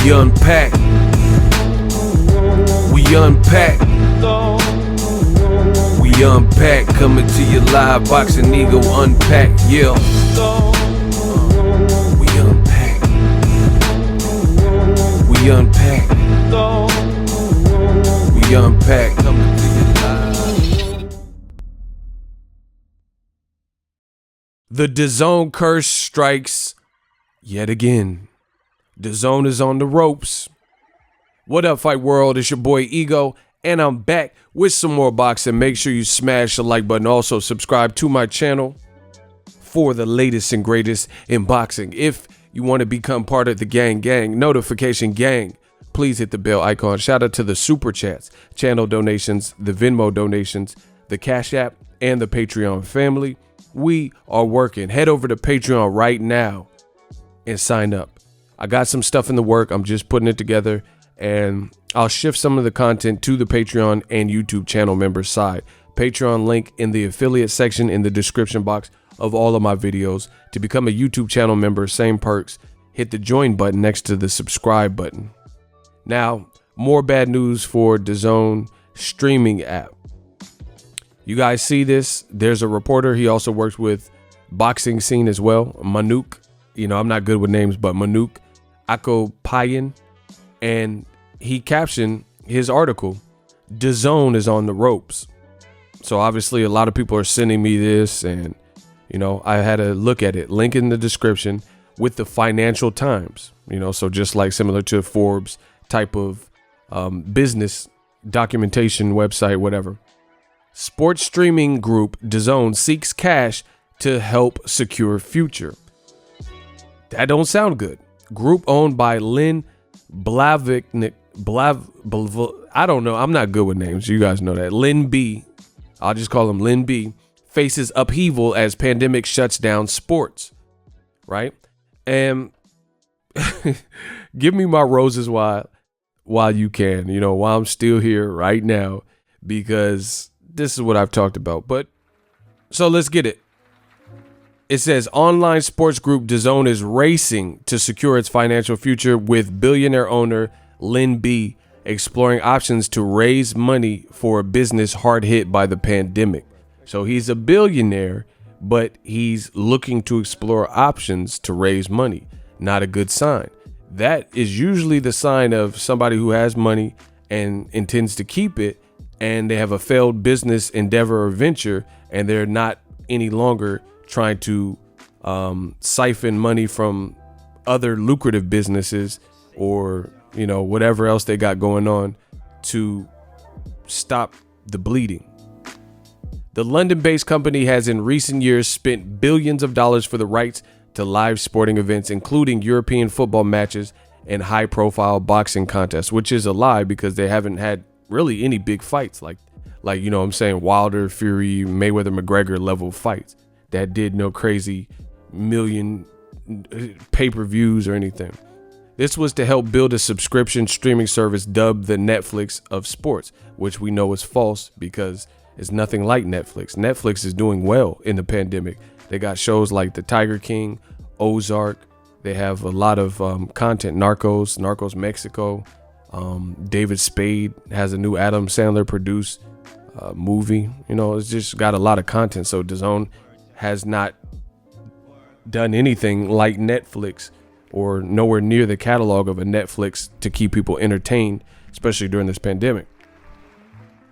We unpack. We unpack. We unpack. Coming to you live. Boxingego unpack. Yeah. We unpack. We unpack. We unpack. Coming to you live. The DAZN curse strikes yet again. DAZN is on the ropes. What up, Fight World? It's your boy Ego, and I'm back with some more boxing. Make sure you smash the like button. Also, subscribe to my channel for the latest and greatest in boxing. If you want to become part of the gang notification gang, please hit the bell icon. Shout out to the super chats, channel donations, the Venmo donations, the Cash App, and the Patreon family. We are working. Head over to Patreon right now and sign up. I got some stuff in the work. I'm just putting it together, and I'll shift some of the content to the Patreon and YouTube channel members side. Patreon link in the affiliate section in the description box of all of my videos. To become a YouTube channel member, same perks. Hit the join button next to the subscribe button. Now, more bad news for DAZN streaming app. You guys see this? There's a reporter. He also works with Boxing Scene as well. Manuk. You know, I'm not good with names, but Manuk Akopayan. And he captioned his article, DAZN is on the ropes. So obviously a lot of people are sending me this, and, you know, I had to look at it. Link in the description with the Financial Times, you know, so just like similar to Forbes type of business documentation website, whatever. Sports streaming group DAZN seeks cash to help secure future. That don't sound good. Group owned by Lynn Blavatnik. I don't know. I'm not good with names. You guys know that. Lynn B. I'll just call him Lynn B. Faces upheaval as pandemic shuts down sports. Right? And give me my roses while you can. You know, while I'm still here right now, because this is what I've talked about. But so let's get it. It says online sports group DAZN is racing to secure its financial future, with billionaire owner Lynn B exploring options to raise money for a business hard hit by the pandemic. So he's a billionaire, but he's looking to explore options to raise money. Not a good sign. That is usually the sign of somebody who has money and intends to keep it, and they have a failed business endeavor or venture, and they're not any longer trying to siphon money from other lucrative businesses, or, you know, whatever else they got going on to stop the bleeding. The London-based company has in recent years spent billions of dollars for the rights to live sporting events, including European football matches and high-profile boxing contests, which is a lie because they haven't had really any big fights like, you know what I'm saying, Wilder, Fury, Mayweather, McGregor level fights that did no crazy million pay-per-views or anything. This was to help build a subscription streaming service dubbed the Netflix of sports, which we know is false because it's nothing like Netflix. Netflix is doing well in the pandemic. They got shows like The Tiger King, Ozark. They have a lot of content. Narcos Mexico. David Spade has a new Adam Sandler produced movie. You know, it's just got a lot of content. So DAZN has not done anything like Netflix, or nowhere near the catalog of a Netflix, to keep people entertained, especially during this pandemic.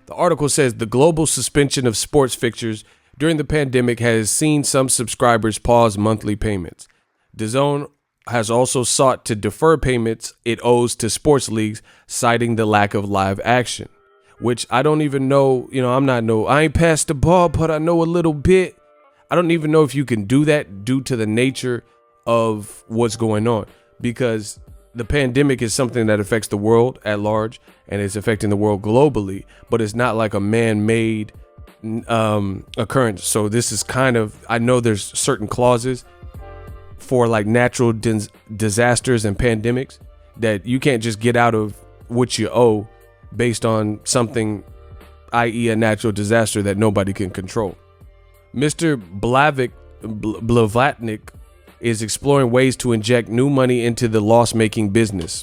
The article says the global suspension of sports fixtures during the pandemic has seen some subscribers pause monthly payments. DAZN has also sought to defer payments it owes to sports leagues, citing the lack of live action, which I don't even know. You know, I ain't passed the ball, but I know a little bit. I don't even know if you can do that due to the nature of what's going on, because the pandemic is something that affects the world at large, and it's affecting the world globally, but it's not like a man-made occurrence. So this is kind of, I know there's certain clauses for like natural disasters and pandemics that you can't just get out of what you owe based on something, i.e. a natural disaster that nobody can control. Mr. Blavatnik is exploring ways to inject new money into the loss-making business.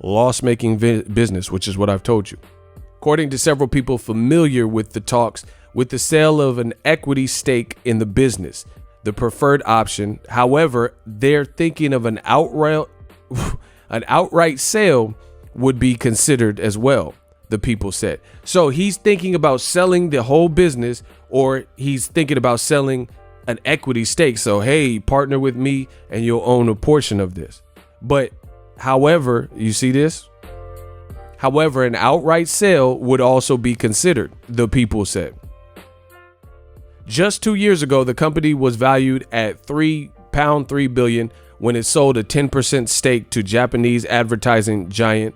loss-making business, which is what I've told you. According to several people familiar with the talks with the sale of an equity stake in the business, the preferred option. However, they're thinking of an outright sale would be considered as well, the people said. So he's thinking about selling the whole business, or he's thinking about selling an equity stake. So, hey, partner with me and you'll own a portion of this. But however, you see this? However, an outright sale would also be considered, the people said. Just 2 years ago, the company was valued at £3 billion when it sold a 10% stake to Japanese advertising giant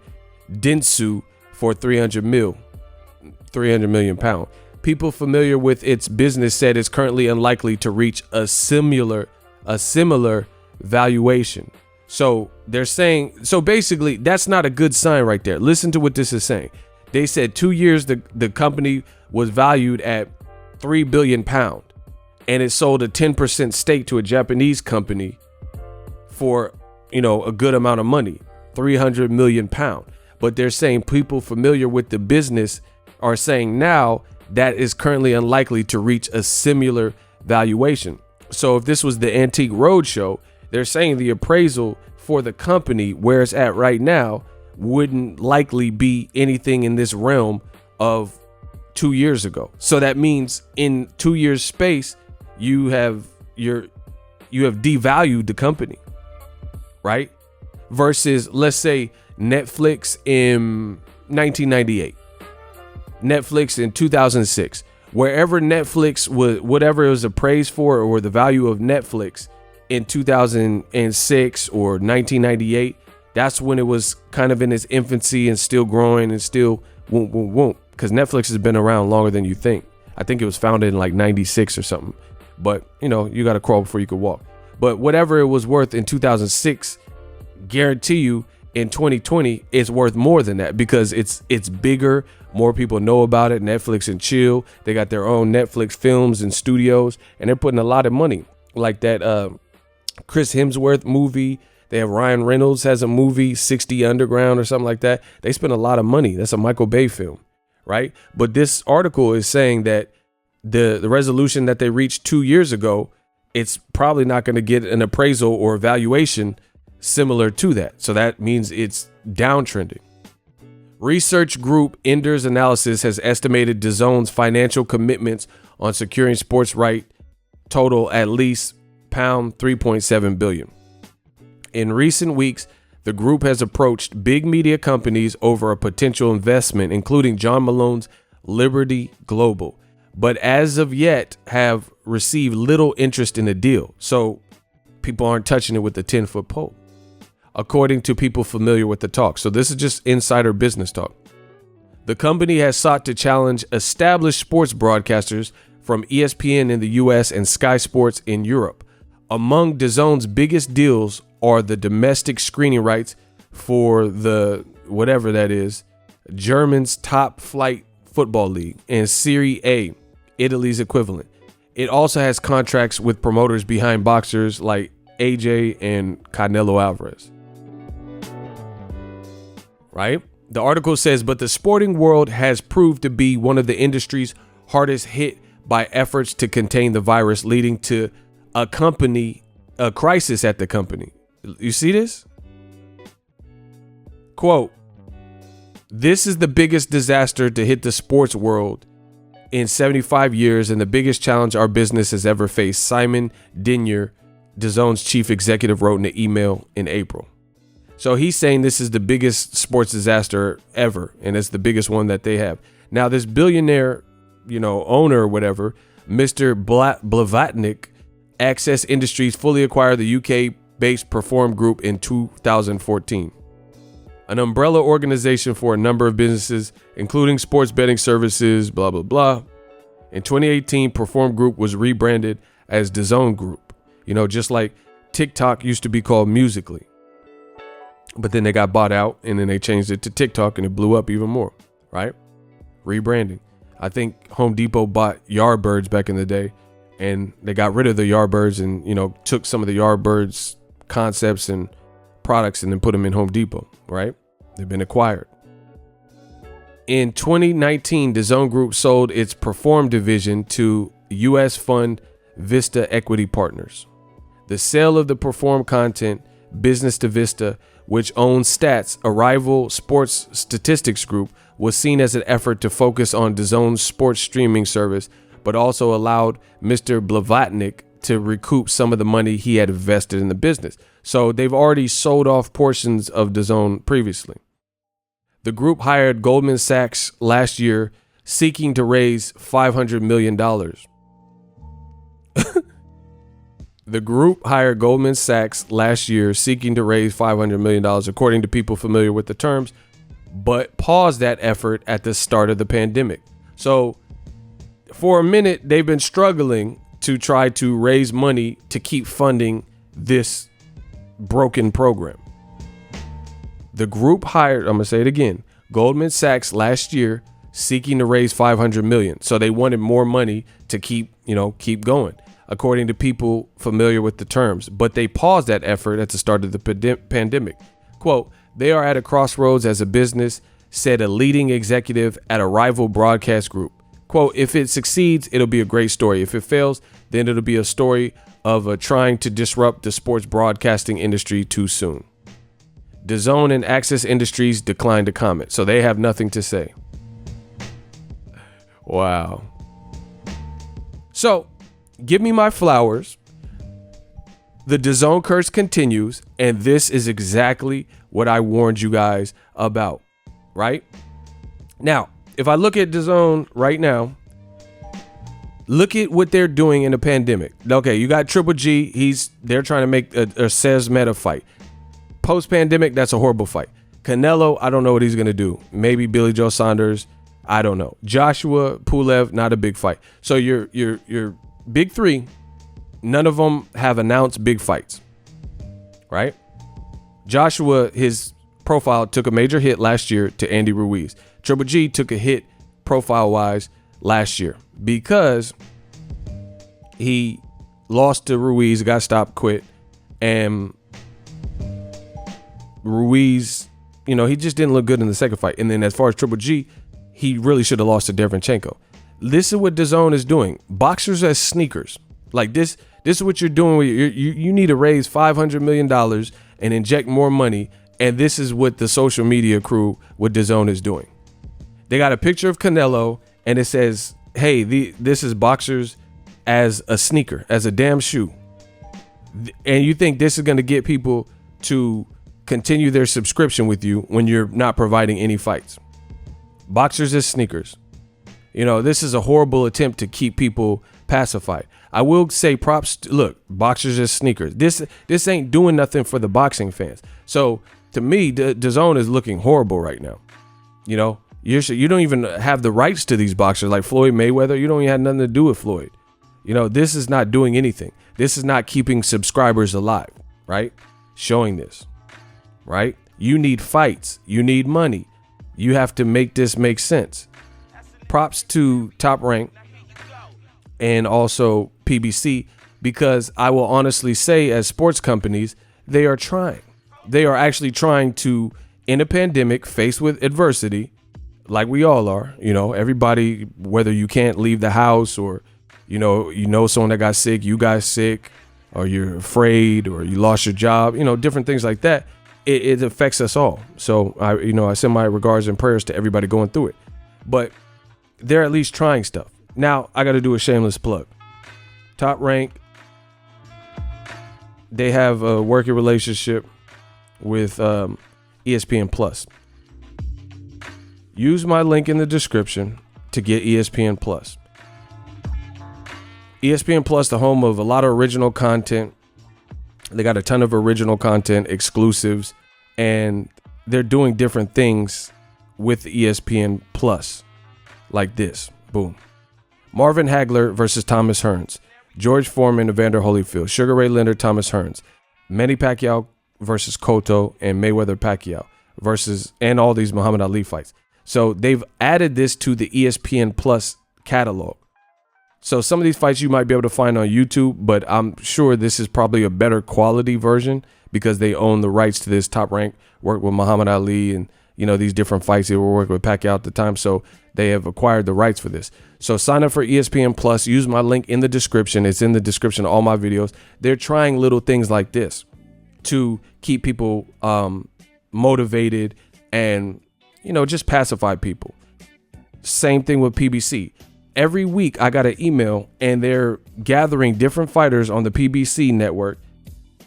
Dentsu for 300 million pounds. People familiar with its business said it's currently unlikely to reach a similar valuation. So they're saying, so basically that's not a good sign right there. Listen to what this is saying. They said 2 years the company was valued at £3 billion and it sold a 10% stake to a Japanese company for, a good amount of money, 300 million pounds. But they're saying people familiar with the business are saying now that is currently unlikely to reach a similar valuation. So if this was the Antique Roadshow, they're saying the appraisal for the company where it's at right now wouldn't likely be anything in this realm of 2 years ago. So that means in 2 years space, you have devalued the company, right? Versus, let's say, Netflix in 1998, Netflix in 2006, wherever Netflix was, whatever it was appraised for, or the value of Netflix in 2006 or 1998, that's when it was kind of in its infancy and still growing and still won't, because Netflix has been around longer than you think. I think it was founded in like 96 or something, but you got to crawl before you could walk. But whatever it was worth in 2006, guarantee you in 2020 it's worth more than that, because it's bigger, more people know about it. Netflix and chill, they got their own Netflix films and studios, and they're putting a lot of money, like that Chris Hemsworth movie. They have Ryan Reynolds has a movie, 60 Underground or something like that. They spend a lot of money. That's a Michael Bay film, right? But this article is saying that the resolution that they reached 2 years ago, it's probably not going to get an appraisal or evaluation similar to that. So that means it's downtrending. Research group Enders Analysis has estimated DAZN's financial commitments on securing sports right total at least £3.7 billion. In recent weeks, the group has approached big media companies over a potential investment, including John Malone's Liberty Global, but as of yet have received little interest in the deal. So people aren't touching it with the 10-foot pole, according to people familiar with the talk. So this is just insider business talk. The company has sought to challenge established sports broadcasters from ESPN in the US and Sky Sports in Europe. Among DAZN's biggest deals are the domestic screening rights for the, whatever that is, German's top flight football league, and Serie A, Italy's equivalent. It also has contracts with promoters behind boxers like AJ and Canelo Alvarez. Right? The article says, but the sporting world has proved to be one of the industry's hardest hit by efforts to contain the virus, leading to a crisis at the company. You see this? Quote, this is the biggest disaster to hit the sports world in 75 years and the biggest challenge our business has ever faced, Simon Denyer, DAZN's chief executive, wrote in an email in April. So he's saying this is the biggest sports disaster ever, and it's the biggest one that they have. Now, this billionaire, owner or whatever, Mr. Blavatnik, Access Industries fully acquired the UK-based Perform Group in 2014, an umbrella organization for a number of businesses, including sports betting services, blah, blah, blah. In 2018, Perform Group was rebranded as DAZN Group, just like TikTok used to be called Musical.ly. But then they got bought out and then they changed it to TikTok and it blew up even more, right? Rebranding. I think Home Depot bought Yardbirds back in the day, and they got rid of the Yardbirds and, took some of the Yardbirds concepts and products and then put them in Home Depot, right? They've been acquired. In 2019, the DAZN Group sold its Perform division to U.S. fund Vista Equity Partners. The sale of the Perform content business to Vista, which owns Stats, a rival sports statistics group, was seen as an effort to focus on DAZN's sports streaming service, but also allowed Mr. Blavatnik to recoup some of the money he had invested in the business. So they've already sold off portions of DAZN previously. The group hired Goldman Sachs last year, seeking to raise $500 million. The group hired Goldman Sachs last year, seeking to raise $500 million, according to people familiar with the terms, but paused that effort at the start of the pandemic. So for a minute, they've been struggling to try to raise money to keep funding this broken program. The group hired, I'm going to say it again, Goldman Sachs last year, seeking to raise $500 million. So they wanted more money to keep going, according to people familiar with the terms. But they paused that effort at the start of the pandemic. Quote, "They are at a crossroads as a business," said a leading executive at a rival broadcast group. Quote, "If it succeeds, it'll be a great story. If it fails, then it'll be a story of trying to disrupt the sports broadcasting industry too soon." DAZN and Access Industries declined to comment, so they have nothing to say. Wow. So, give me my flowers. The DAZN curse continues, and this is exactly what I warned you guys about, right? Now, if I look at DAZN right now, look at what they're doing in the pandemic. Okay, you got Triple G. They're trying to make a Says Meta fight. Post-pandemic, that's a horrible fight. Canelo, I don't know what he's going to do. Maybe Billy Joe Saunders. I don't know. Joshua Pulev, not a big fight. So your big three, none of them have announced big fights, right? Joshua, his profile took a major hit last year to Andy Ruiz. Triple G took a hit profile-wise last year because he lost to Ruiz, got stopped, quit, and Ruiz, he just didn't look good in the second fight. And then as far as Triple G, he really should have lost to Derevyanchenko. This is what DAZN is doing. Boxers as sneakers. Like this is what you're doing. You need to raise $500 million and inject more money. And this is what the social media crew with DAZN is doing. They got a picture of Canelo and it says, hey, this is boxers as a sneaker, as a damn shoe. And you think this is going to get people to continue their subscription with you when you're not providing any fights. Boxers as sneakers. This is a horrible attempt to keep people pacified. I will say props. Look, boxers as sneakers. This ain't doing nothing for the boxing fans. So to me, DAZN is looking horrible right now. You don't even have the rights to these boxers like Floyd Mayweather. You don't even have nothing to do with Floyd. This is not doing anything. This is not keeping subscribers alive, right? Showing this. Right? You need fights. You need money. You have to make this make sense. Props to Top Rank and also PBC, because I will honestly say, as sports companies, they are trying. They are actually trying to, in a pandemic, faced with adversity, like we all are. Everybody, whether you can't leave the house or, someone that got sick, you got sick, or you're afraid, or you lost your job, different things like that. It affects us all. So I send my regards and prayers to everybody going through it, but they're at least trying stuff. Now I got to do a shameless plug. Top Rank, they have a working relationship with ESPN Plus. Use my link in the description to get ESPN Plus. ESPN Plus, the home of a lot of original content. They got a ton of original content, exclusives, and they're doing different things with ESPN Plus, like this. Boom. Marvin Hagler versus Thomas Hearns. George Foreman, Evander Holyfield. Sugar Ray Leonard, Thomas Hearns. Manny Pacquiao versus Cotto, and Mayweather Pacquiao versus, and all these Muhammad Ali fights. So they've added this to the ESPN Plus catalog. So some of these fights you might be able to find on YouTube, but I'm sure this is probably a better quality version because they own the rights to this. Top Rank worked with Muhammad Ali and these different fights. They were working with Pacquiao at the time, so they have acquired the rights for this. So sign up for ESPN Plus. Use my link in the description. It's in the description of all my videos. They're trying little things like this to keep people motivated and, just pacify people. Same thing with PBC. Every week I got an email and they're gathering different fighters on the PBC network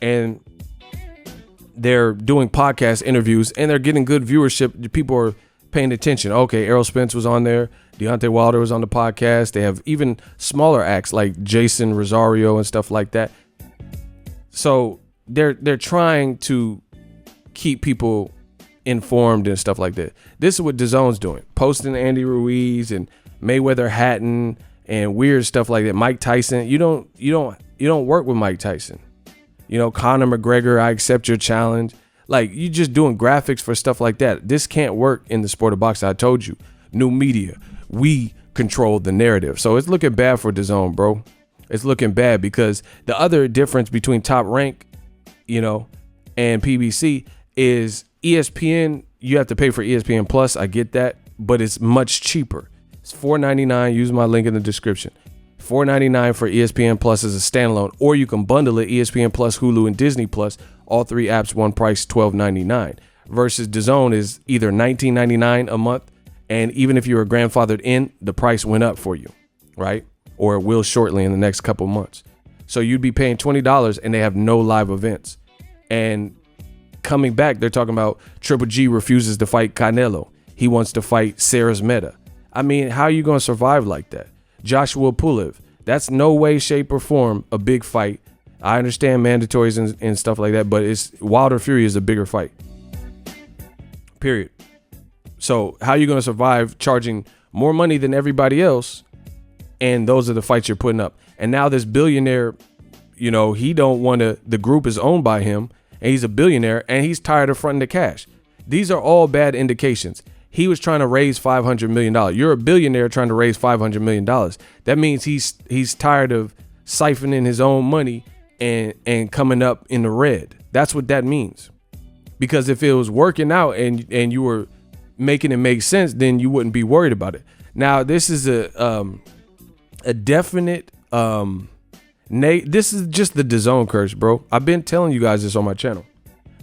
and they're doing podcast interviews and they're getting good viewership. People are paying attention. Okay, Errol Spence was on there. Deontay Wilder was on the podcast. They have even smaller acts like Jason Rosario and stuff like that. So they're trying to keep people informed and stuff like that. This is what DAZN's doing, posting Andy Ruiz and Mayweather Hatton and weird stuff like that. Mike Tyson, you don't work with Mike Tyson. Conor McGregor, I accept your challenge. Like, you just doing graphics for stuff like that. This can't work in the sport of boxing. I told you, new media, we control the narrative. So it's looking bad for DAZN, bro. It's looking bad because the other difference between Top Rank, and PBC is ESPN. You have to pay for ESPN Plus. I get that, but it's much cheaper. It's $4.99. Use my link in the description. $4.99 for ESPN Plus as a standalone, or you can bundle it, ESPN Plus, Hulu, and Disney Plus. All three apps, one price, $12.99. Versus DAZN is either $19.99 a month, and even if you were grandfathered in, the price went up for you, right? Or it will shortly in the next couple months. So you'd be paying $20 and they have no live events. And coming back, they're talking about Triple G refuses to fight Canelo. He wants to fight Sarah's Meta. I mean, how are you going to survive like that? Joshua Pulev, that's no way, shape, or form a big fight. I understand mandatories and stuff like that, but Wilder Fury is a bigger fight. Period. So how are you going to survive charging more money than everybody else? And those are the fights you're putting up. And now this billionaire, he don't want to, the group is owned by him and he's a billionaire and he's tired of fronting the cash. These are all bad indications. He was trying to raise $500 million. You're a billionaire trying to raise $500 million. That means he's tired of siphoning his own money and coming up in the red. That's what that means. Because if it was working out and you were making it make sense, then you wouldn't be worried about it. Now, this is a definite this is just the DAZN curse, bro. I've been telling you guys this on my channel.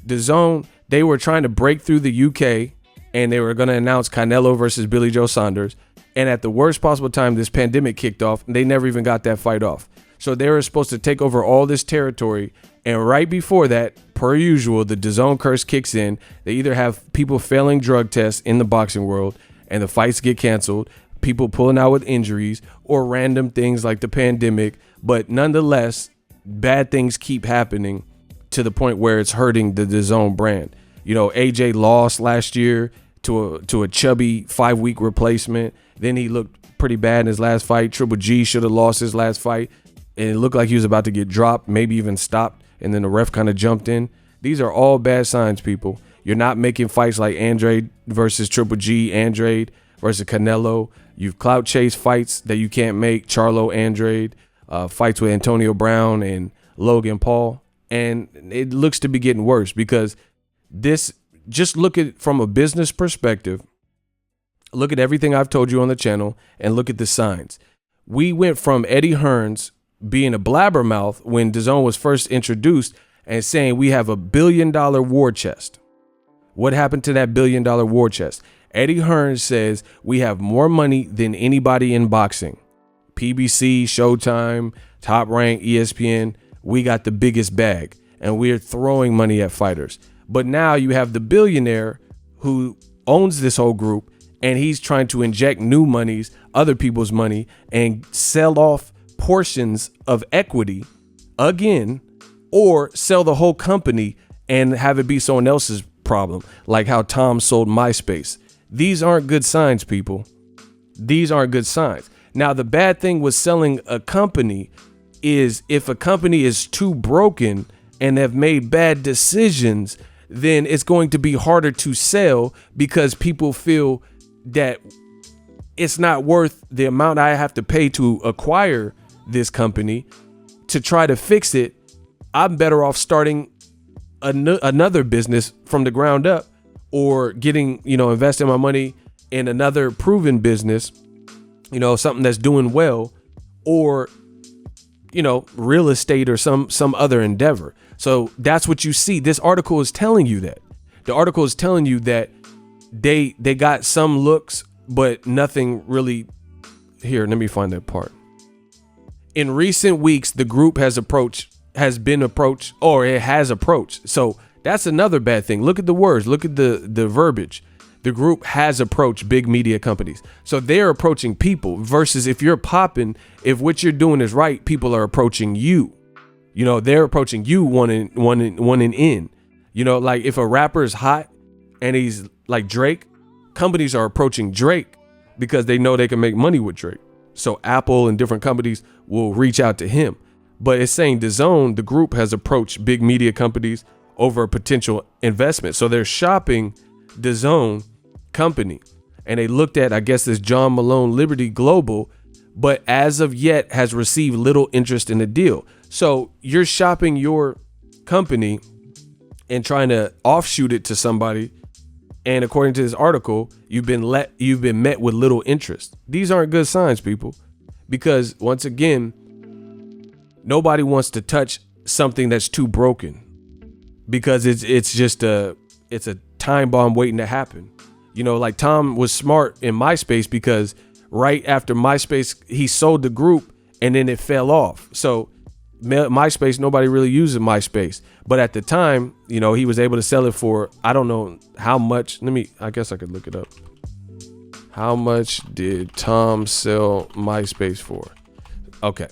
DAZN, they were trying to break through the UK and they were going to announce Canelo versus Billy Joe Saunders. And at the worst possible time, this pandemic kicked off. And they never even got that fight off. So they were supposed to take over all this territory. And right before that, per usual, the DAZN curse kicks in. They either have people failing drug tests in the boxing world and the fights get canceled, people pulling out with injuries, or random things like the pandemic. But nonetheless, bad things keep happening to the point where it's hurting the DAZN brand. AJ lost last year to a chubby 5-week replacement. Then he looked pretty bad in his last fight. Triple G should have lost his last fight. And it looked like he was about to get dropped, maybe even stopped. And then the ref kind of jumped in. These are all bad signs, people. You're not making fights like Andrade versus Triple G, Andrade versus Canelo. You've clout chased fights that you can't make. Charlo Andrade, fights with Antonio Brown and Logan Paul. And it looks to be getting worse because this, just look at it from a business perspective. Look at everything I've told you on the channel and look at the signs. We went from Eddie Hearns being a blabbermouth when DAZN was first introduced and saying we have $1 billion war chest. What happened to that $1 billion war chest? Eddie Hearns says we have more money than anybody in boxing. PBC, Showtime, Top Rank, ESPN, we got the biggest bag and we're throwing money at fighters. But now you have the billionaire who owns this whole group and he's trying to inject new monies, other people's money, and sell off portions of equity again, or sell the whole company and have it be someone else's problem, like how Tom sold MySpace. These aren't good signs, people. These aren't good signs. Now, the bad thing with selling a company is if a company is too broken and have made bad decisions, then it's going to be harder to sell because people feel that it's not worth the amount I have to pay to acquire this company to try to fix it. I'm better off starting another business from the ground up or getting, investing my money in another proven business, something that's doing well, or, real estate or some other endeavor. So that's what you see. This article is telling you that. The article is telling you that they got some looks, but nothing really. Here, let me find that part. In recent weeks, the group has been approached. So that's another bad thing. Look at the words. Look at the verbiage. The group has approached big media companies. So they're approaching people versus if you're popping, if what you're doing is right, people are approaching you. They're approaching you wanting in. Like if a rapper is hot and he's like Drake, companies are approaching Drake because they know they can make money with Drake. So Apple and different companies will reach out to him. But it's saying DAZN, the group, has approached big media companies over a potential investment. So they're shopping DAZN company. And they looked at, I guess, this John Malone Liberty Global, but as of yet has received little interest in the deal. So you're shopping your company and trying to offshoot it to somebody. And according to this article, you've been met with little interest. These aren't good signs, people, because once again, nobody wants to touch something that's too broken because it's a time bomb waiting to happen. Like Tom was smart in MySpace because right after MySpace, he sold the group and then it fell off. So MySpace, nobody really uses MySpace. But at the time, he was able to sell it for, I don't know how much. I guess I could look it up. How much did Tom sell MySpace for? Okay.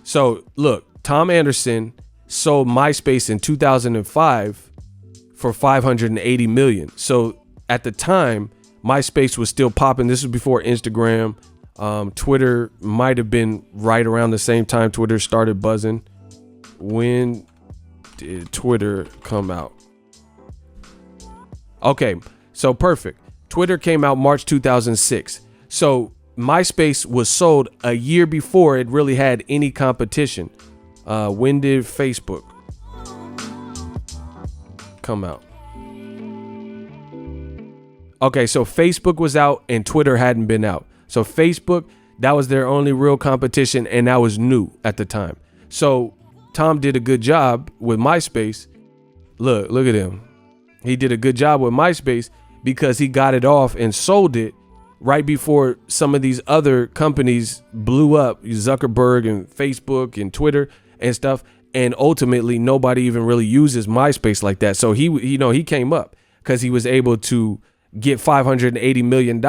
So look, Tom Anderson sold MySpace in 2005 for 580 million. So at the time, MySpace was still popping. This was before Instagram. Twitter might have been right around the same time Twitter started buzzing. When did Twitter come out? Okay, so perfect. Twitter came out March 2006. So MySpace was sold a year before it really had any competition. When did Facebook come out? Okay, so Facebook was out and Twitter hadn't been out. So Facebook, that was their only real competition, and that was new at the time. So Tom did a good job with MySpace. Look at him. He did a good job with MySpace because he got it off and sold it right before some of these other companies blew up, Zuckerberg and Facebook and Twitter and stuff. And ultimately, nobody even really uses MySpace like that. So he came up because he was able to get $580 million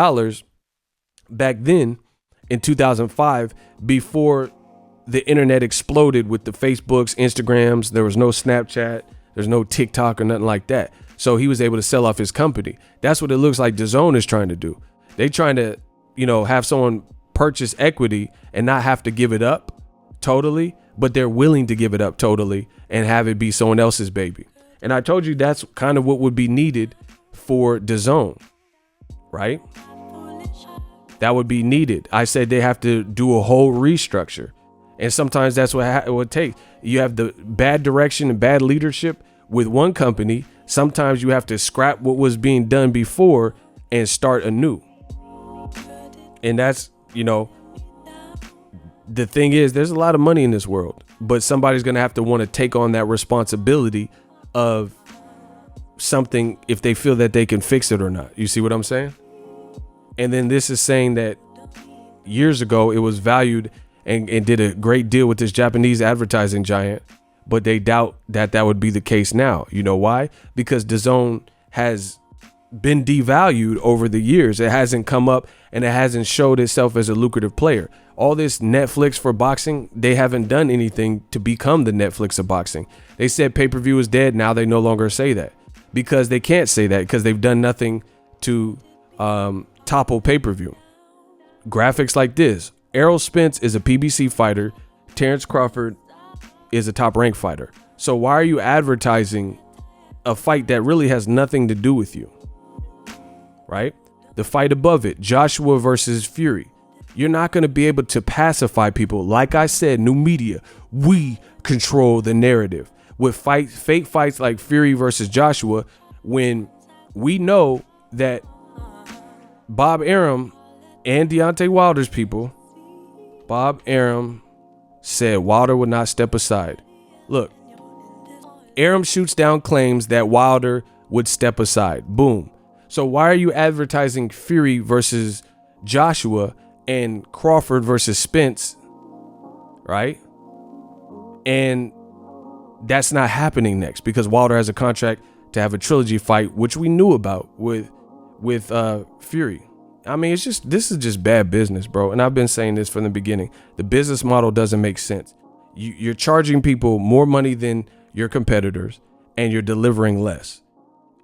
back then in 2005 before the internet exploded with the Facebooks, Instagrams. There was no Snapchat. There's no TikTok or nothing like that. So he was able to sell off his company. That's what it looks like DAZN is trying to do. They trying to, have someone purchase equity and not have to give it up totally, but they're willing to give it up totally and have it be someone else's baby. And I told you that's kind of what would be needed for DAZN, right? That would be needed. I said they have to do a whole restructure. And sometimes that's what it takes. You have the bad direction and bad leadership with one company. Sometimes you have to scrap what was being done before and start anew. And that's, the thing is, there's a lot of money in this world, but somebody's going to have to want to take on that responsibility of something if they feel that they can fix it or not. You see what I'm saying? And then this is saying that years ago it was valued and did a great deal with this Japanese advertising giant, but they doubt that would be the case now. You know why? Because DAZN has been devalued over the years. It hasn't come up and it hasn't showed itself as a lucrative player. All this Netflix for boxing, they haven't done anything to become the Netflix of boxing. They said pay-per-view is dead. Now they no longer say that because they can't say that because they've done nothing to topple pay-per-view. Graphics like this. Errol Spence is a PBC fighter. Terrence Crawford is a top-ranked fighter. So why are you advertising a fight that really has nothing to do with you? Right? The fight above it, Joshua versus Fury. You're not going to be able to pacify people. Like I said, new media, we control the narrative. With fake fights like Fury versus Joshua, when we know that Bob Arum and Deontay Wilder's people, Bob Arum said Wilder would not step aside. Look, Arum shoots down claims that Wilder would step aside. Boom. So why are you advertising Fury versus Joshua and Crawford versus Spence, right? And that's not happening next because Wilder has a contract to have a trilogy fight, which we knew about with Fury. I mean, this is just bad business, bro. And I've been saying this from the beginning. The business model doesn't make sense. You're charging people more money than your competitors, and you're delivering less.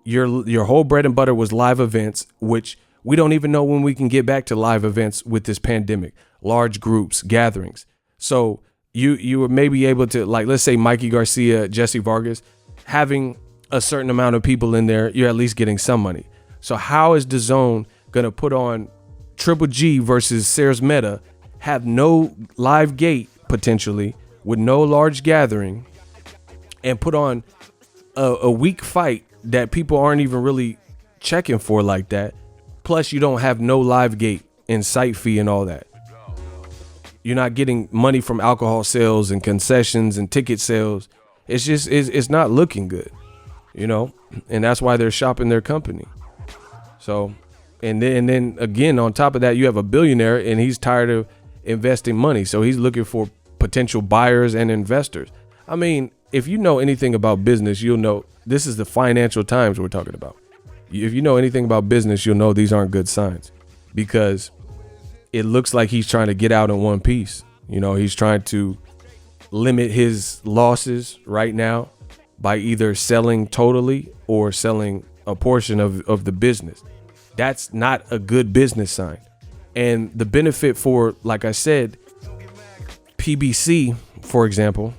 Your whole bread and butter was live events, which we don't even know when we can get back to live events with this pandemic, large groups, gatherings. So you were maybe able to, like, let's say Mikey Garcia, Jesse Vargas, having a certain amount of people in there, you're at least getting some money. So how is DAZN going to put on Triple G versus Sears Meta, have no live gate potentially with no large gathering, and put on a weak fight that people aren't even really checking for like that? Plus you don't have no live gate and site fee and all that. You're not getting money from alcohol sales and concessions and ticket sales. It's just, it's not looking good, you know, and that's why they're shopping their company. So, and then again, on top of that, you have a billionaire and he's tired of investing money. So he's looking for potential buyers and investors. I mean, if you know anything about business, you'll know this is the financial times we're talking about. If you know anything about business, you'll know these aren't good signs, because it looks like he's trying to get out in one piece. You know, he's trying to limit his losses right now by either selling totally or selling a portion of the business. That's not a good business sign. And the benefit for, like I said, PBC, for example,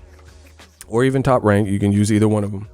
or even Top Rank, you can use either one of them.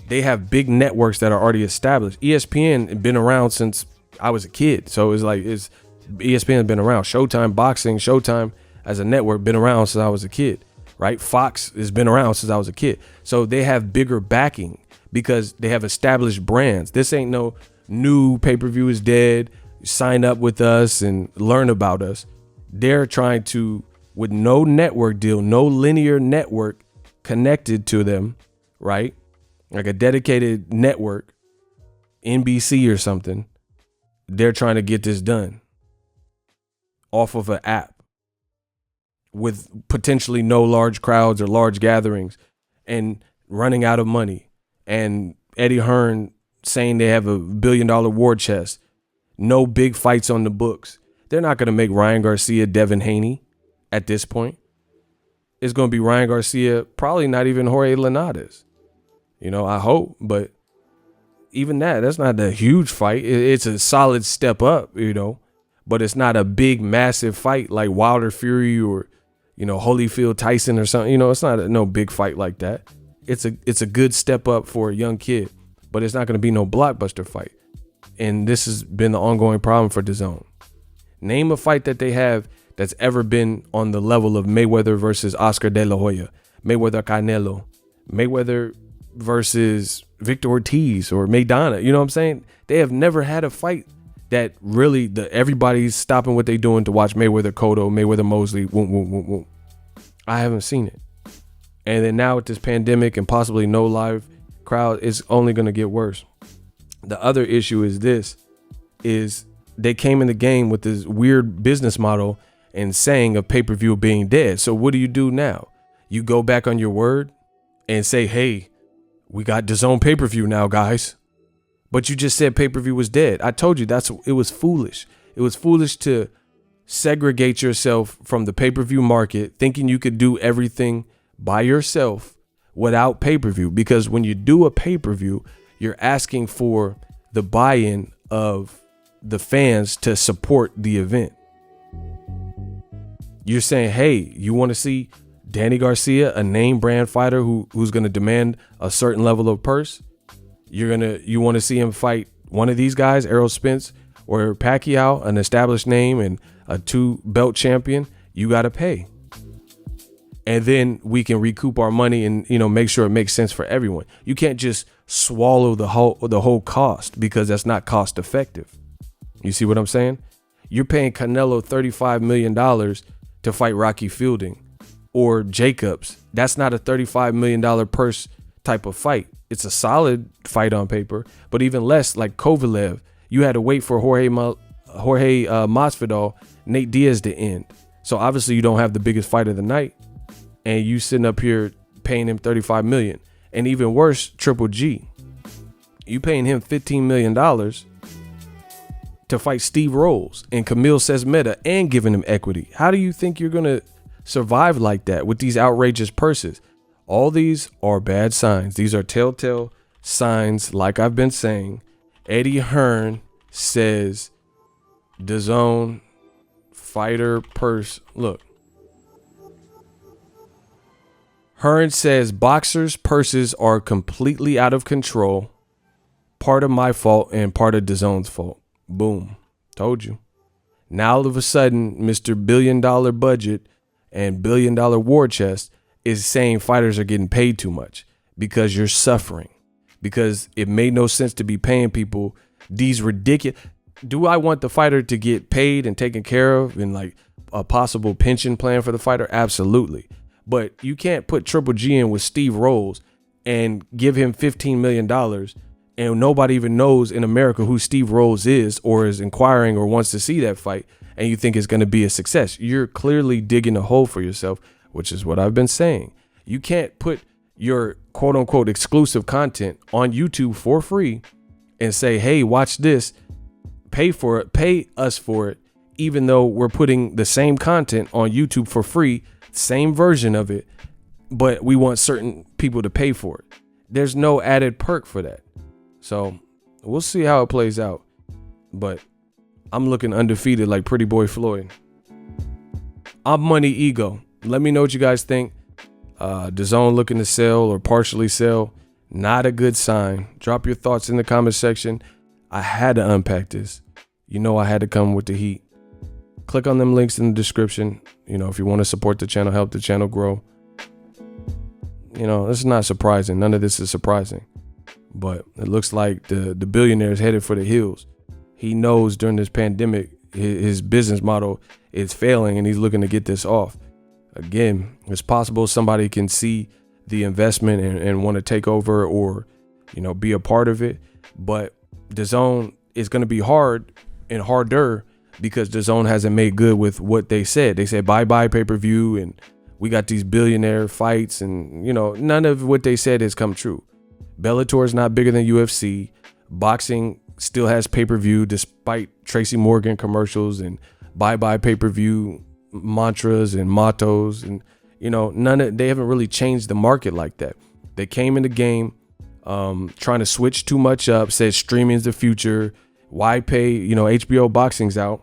They have big networks that are already established. ESPN has been around since I was a kid. So ESPN has been around. Showtime Boxing, Showtime as a network, been around since I was a kid, right? Fox has been around since I was a kid. So they have bigger backing because they have established brands. This ain't no new pay-per-view is dead, sign up with us and learn about us. They're trying to, with no network deal, no linear network connected to them, right? Like a dedicated network, NBC or something. They're trying to get this done off of an app with potentially no large crowds or large gatherings and running out of money. And Eddie Hearn saying they have $1 billion war chest, no big fights on the books. They're not going to make Ryan Garcia, Devin Haney at this point. It's going to be Ryan Garcia, probably not even Jorge Linares. You know, I hope, but even that's not a huge fight. It's a solid step up, you know, but it's not a big, massive fight like Wilder Fury or, you know, Holyfield Tyson or something. You know, it's not no big fight like that. It's a good step up for a young kid, but it's not going to be no blockbuster fight. And this has been the ongoing problem for DAZN. Name a fight that they have that's ever been on the level of Mayweather versus Oscar De La Hoya, Mayweather Canelo, Mayweather versus Victor Ortiz or Maidana. You know what I'm saying? They have never had a fight that really everybody's stopping what they're doing to watch Mayweather Cotto, Mayweather Mosley. I haven't seen it. And then now with this pandemic and possibly no live crowd, it's only going to get worse. The other issue is they came in the game with this weird business model and saying a pay-per-view being dead. So what do you do now? You go back on your word and say, hey, we got DAZN pay-per-view now, guys. But you just said pay-per-view was dead. I told you it was foolish. It was foolish to segregate yourself from the pay-per-view market, thinking you could do everything by yourself without pay-per-view. Because when you do a pay-per-view, you're asking for the buy-in of the fans to support the event. You're saying, hey, you want to see Danny Garcia, a name brand fighter who's going to demand a certain level of purse? You want to see him fight one of these guys, Errol Spence or Pacquiao, an established name and a 2-belt champion? You got to pay. And then we can recoup our money and, you know, make sure it makes sense for everyone. You can't just swallow the whole cost, because that's not cost effective. You see what I'm saying? You're paying Canelo $35 million to fight Rocky Fielding or Jacobs. That's not a $35 million purse type of fight. It's a solid fight on paper, but even less. Like Kovalev, you had to wait for Jorge Masvidal, Nate Diaz to end. So obviously you don't have the biggest fight of the night, and you sitting up here paying him $35 million. And even worse, Triple G, you paying him $15 million to fight Steve Rolls and Camille Sesmeta and giving him equity. How do you think you're going to survive like that with these outrageous purses? All these are bad signs. These are telltale signs. Like I've been saying, Eddie Hearn says DAZN fighter purse. Look, Hearn says boxers' purses are completely out of control. Part of my fault and part of DAZN's fault. Boom. Told you. Now all of a sudden, Mr. $1 billion budget and $1 billion war chest is saying fighters are getting paid too much because you're suffering. Because it made no sense to be paying people these ridiculous. Do I want the fighter to get paid and taken care of and like a possible pension plan for the fighter? Absolutely. But you can't put Triple G in with Steve Rolls and give him $15 million and nobody even knows in America who Steve Rolls is or is inquiring or wants to see that fight, and you think it's going to be a success. You're clearly digging a hole for yourself, which is what I've been saying. You can't put your quote unquote exclusive content on YouTube for free and say, hey, watch this, pay for it, pay us for it, even though we're putting the same content on YouTube for free, same version of it, but we want certain people to pay for it. There's no added perk for that. So we'll see how it plays out. But I'm looking undefeated like Pretty Boy Floyd. I'm Money Ego. Let me know what you guys think. DAZN looking to sell or partially sell. Not a good sign. Drop your thoughts in the comment section. I had to unpack this. You know I had to come with the heat. Click on them links in the description. You know, if you want to support the channel, help the channel grow. You know, it's not surprising. None of this is surprising. But it looks like the billionaire is headed for the hills. He knows during this pandemic, his business model is failing and he's looking to get this off. Again, it's possible somebody can see the investment and want to take over or, you know, be a part of it. But DAZN is going to be hard and harder because DAZN hasn't made good with what they said. They said bye-bye pay-per-view and we got these billionaire fights and, you know, none of what they said has come true. Bellator is not bigger than UFC. Boxing still has pay-per-view despite Tracy Morgan commercials and bye-bye pay-per-view mantras and mottos. And, you know, they haven't really changed the market like that. They came in the game trying to switch too much up, said streaming is the future. Why pay? You know, HBO boxing's out.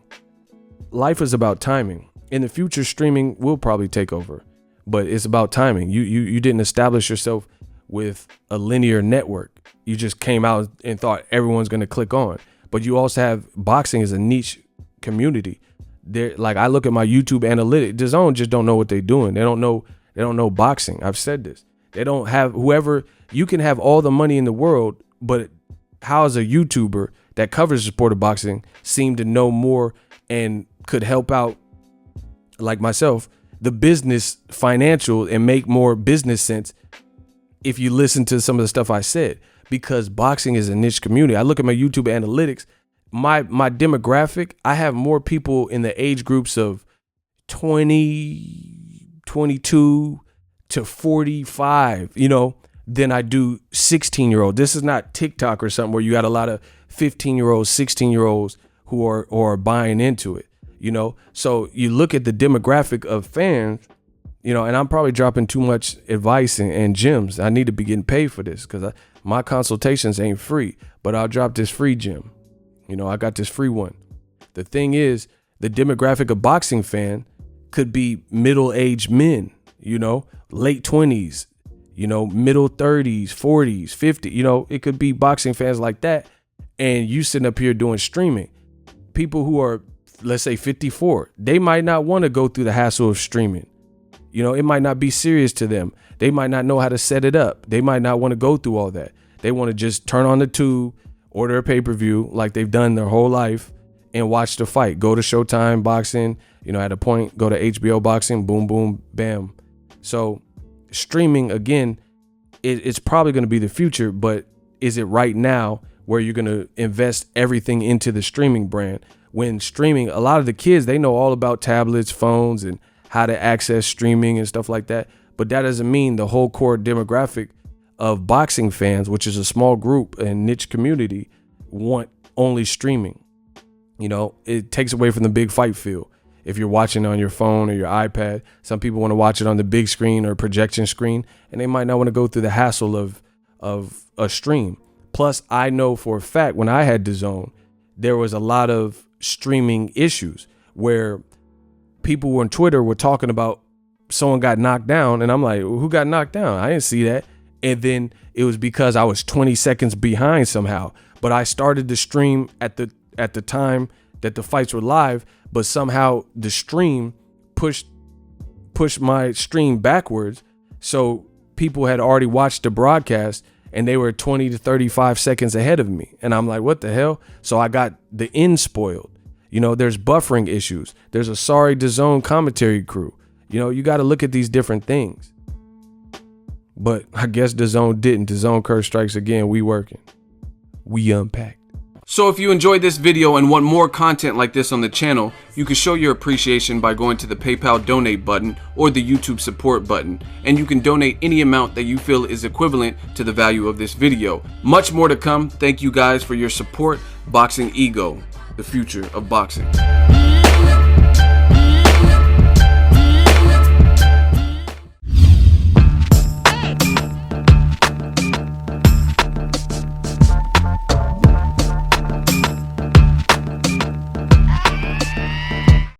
Life is about timing. In the future, streaming will probably take over, but it's about timing. You didn't establish yourself with a linear network. You just came out and thought everyone's going to click on, but you also have boxing as a niche community. They're like, I look at my YouTube analytics, DAZN just don't know what they're doing. They don't know boxing. I've said this. They don't have whoever. You can have all the money in the world, but how is a YouTuber that covers the sport of boxing seem to know more and could help out, like myself, the business financial and make more business sense if you listen to some of the stuff I said? Because boxing is a niche community. I look at my YouTube analytics, my demographic, I have more people in the age groups of 20, 22 to 45, you know, than I do 16-year-old. This is not TikTok or something where you got a lot of 15-year-olds, 16-year-olds who are buying into it, you know? So you look at the demographic of fans, you know, and I'm probably dropping too much advice and gems. I need to be getting paid for this because my consultations ain't free, but I'll drop this free gem. You know, I got this free one. The thing is, the demographic of boxing fan could be middle-aged men, you know, late 20s, you know, middle 30s, 40s, 50, you know, it could be boxing fans like that. And you sitting up here doing streaming. People who are, let's say 54, they might not want to go through the hassle of streaming. You know, it might not be serious to them. They might not know how to set it up. They might not want to go through all that. They want to just turn on the tube, order a pay-per-view like they've done their whole life, and watch the fight. Go to Showtime Boxing, at a point, go to HBO Boxing, boom, boom, bam. So streaming, again, it's probably going to be the future, but is it right now where you're going to invest everything into the streaming brand? When streaming, a lot of the kids, they know all about tablets, phones, and how to access streaming and stuff like that. But that doesn't mean the whole core demographic of boxing fans, which is a small group and niche community, want only streaming. It takes away from the big fight feel. If you're watching on your phone or your iPad, some people want to watch it on the big screen or projection screen, and they might not want to go through the hassle of a stream. Plus, I know for a fact when I had DAZN, there was a lot of streaming issues where people on Twitter were talking about someone got knocked down, and I'm like, who got knocked down? I didn't see that. And then it was because I was 20 seconds behind somehow, but I started the stream at the time that the fights were live, but somehow the stream pushed my stream backwards. So people had already watched the broadcast and they were 20 to 35 seconds ahead of me. And I'm like, what the hell? So I got the end spoiled. There's buffering issues. There's a sorry DAZN commentary crew. You got to look at these different things. But I guess DAZN didn't. DAZN Curse strikes again. We working. We unpacked. So if you enjoyed this video and want more content like this on the channel, you can show your appreciation by going to the PayPal donate button or the YouTube support button, and you can donate any amount that you feel is equivalent to the value of this video. Much more to come. Thank you guys for your support. Boxingego, the future of boxing.